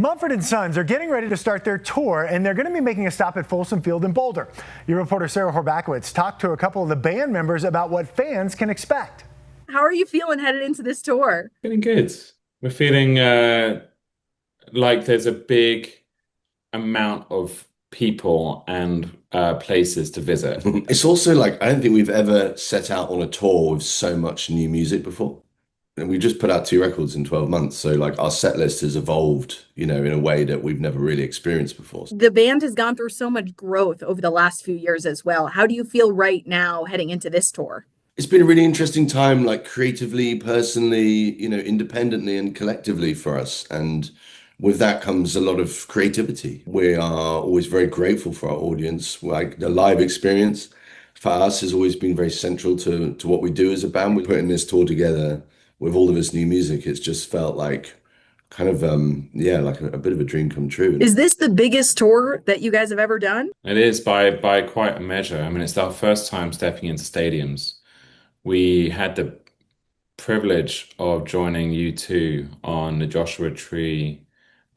Mumford Sons are getting ready to start their tour, and they're going to be making a stop at Folsom Field in Boulder. Your reporter Sarah Horbakowitz talked to a couple of the band members about what fans can expect. How are you feeling headed into this tour? Feeling good. We're feeling like there's a big amount of people and places to visit. It's also like, I don't think we've ever set out on a tour with so much new music before. And we just put out 2 records in 12 months. So like our set list has evolved, in a way that we've never really experienced before. The band has gone through so much growth over the last few years as well. How do you feel right now heading into this tour? It's been a really interesting time, like creatively, personally, independently and collectively for us. And with that comes a lot of creativity. We are always very grateful for our audience. Like the live experience for us has always been very central to what we do as a band. We're putting this tour together with all of this new music. It's just felt like kind of, like a bit of a dream come true. Is this the biggest tour that you guys have ever done? It is by quite a measure. I mean, it's our first time stepping into stadiums. We had the privilege of joining U2 on the Joshua Tree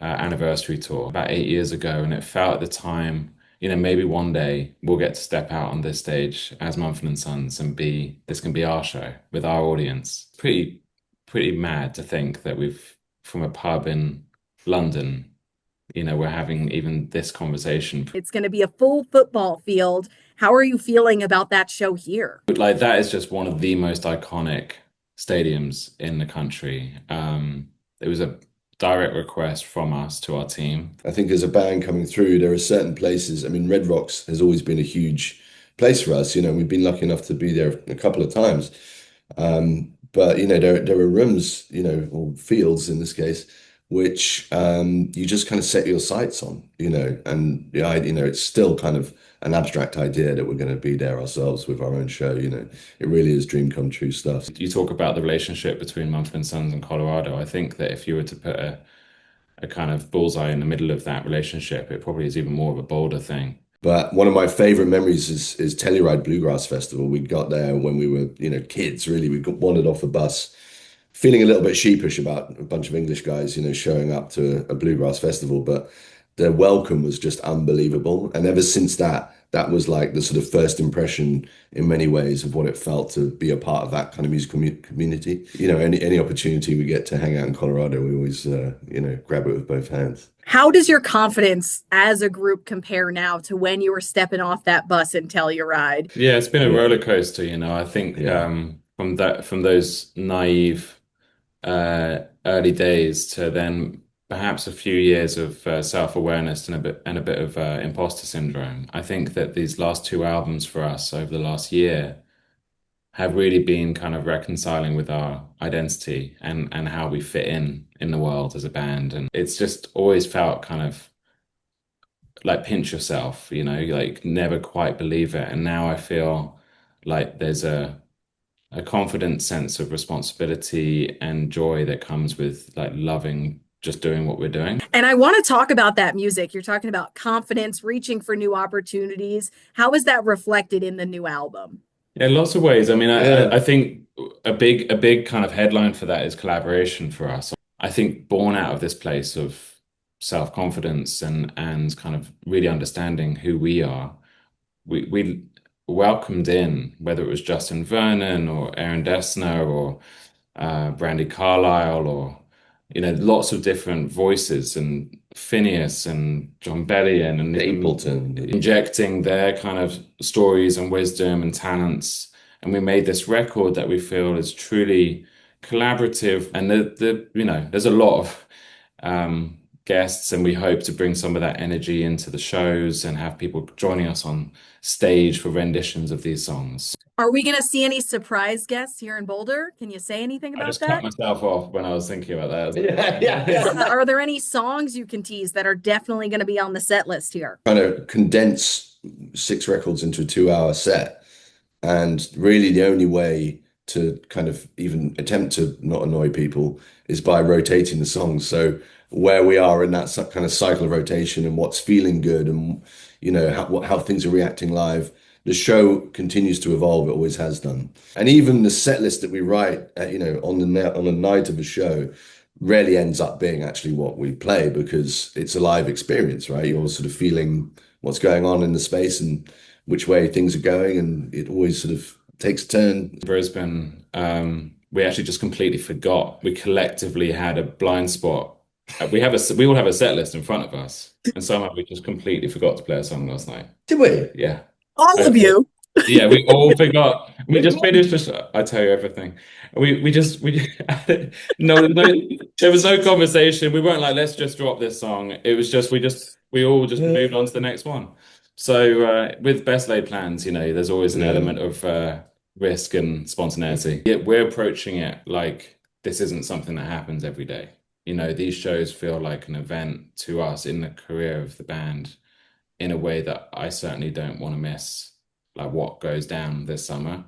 anniversary tour about 8 years ago, and it felt at the time, maybe one day we'll get to step out on this stage as Mumford Sons and this can be our show with our audience. Pretty mad to think that we've, from a pub in London, we're having even this conversation. It's going to be a full football field. How are you feeling about that show here? Like, that is just one of the most iconic stadiums in the country. It was a direct request from us to our team. I think as a band coming through, there are certain places. I mean, Red Rocks has always been a huge place for us. We've been lucky enough to be there a couple of times. But there are rooms, or fields in this case, which you just kind of set your sights on, and it's still kind of an abstract idea that we're going to be there ourselves with our own show. It really is dream come true stuff. You talk about the relationship between Mumford Sons and Colorado. I think that if you were to put a kind of bullseye in the middle of that relationship, it probably is even more of a Boulder thing. But one of my favorite memories is Telluride Bluegrass Festival. We got there when we were, kids, really. We wandered off the bus, feeling a little bit sheepish about a bunch of English guys, showing up to a bluegrass festival. But their welcome was just unbelievable. And ever since that was like the sort of first impression in many ways of what it felt to be a part of that kind of musical community. Any opportunity we get to hang out in Colorado, we always, grab it with both hands. How does your confidence as a group compare now to when you were stepping off that bus in Telluride? Yeah, it's been a roller coaster. I think from those naive early days to then perhaps a few years of self-awareness and a bit of imposter syndrome. I think that these last 2 albums for us over the last year have really been kind of reconciling with our identity and how we fit in the world as a band. And it's just always felt kind of like pinch yourself, like never quite believe it. And now I feel like there's a confident sense of responsibility and joy that comes with like loving just doing what we're doing. And I want to talk about that music. You're talking about confidence, reaching for new opportunities. How is that reflected in the new album? Yeah, lots of ways. I mean, I think a big kind of headline for that is collaboration for us. I think born out of this place of self-confidence and kind of really understanding who we are, we welcomed in, whether it was Justin Vernon or Aaron Dessner or Brandi Carlile or lots of different voices, and Phineas and John Bellion and Appleton, injecting their kind of stories and wisdom and talents. And we made this record that we feel is truly collaborative. And there's a lot of guests, and we hope to bring some of that energy into the shows and have people joining us on stage for renditions of these songs. Are we going to see any surprise guests here in Boulder? Can you say anything about that? I just cut myself off when I was thinking about that. Yeah. Are there any songs you can tease that are definitely going to be on the set list here? Trying to condense 6 records into a 2-hour set. And really the only way to kind of even attempt to not annoy people is by rotating the songs. So where we are in that kind of cycle of rotation and what's feeling good and, how things are reacting live, the show continues to evolve. It always has done. And even the set list that we write, on the night of a show, rarely ends up being actually what we play because it's a live experience, right? You're sort of feeling what's going on in the space and which way things are going, and it always sort of takes a turn. Brisbane, we actually just completely forgot. We collectively had a blind spot. We all have a set list in front of us, and somehow we just completely forgot to play a song last night. Did we? Yeah. All of you. Yeah, we all forgot. We just finished the show. I tell you everything. No, there was no conversation. We weren't like, let's just drop this song. It was just we all just moved on to the next one. So with best laid plans, there's always an element of risk and spontaneity. Yeah, we're approaching it like this isn't something that happens every day. These shows feel like an event to us in the career of the band in a way that I certainly don't want to miss, like what goes down this summer.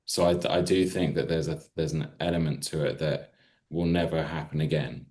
So I do think that there's an element to it that will never happen again.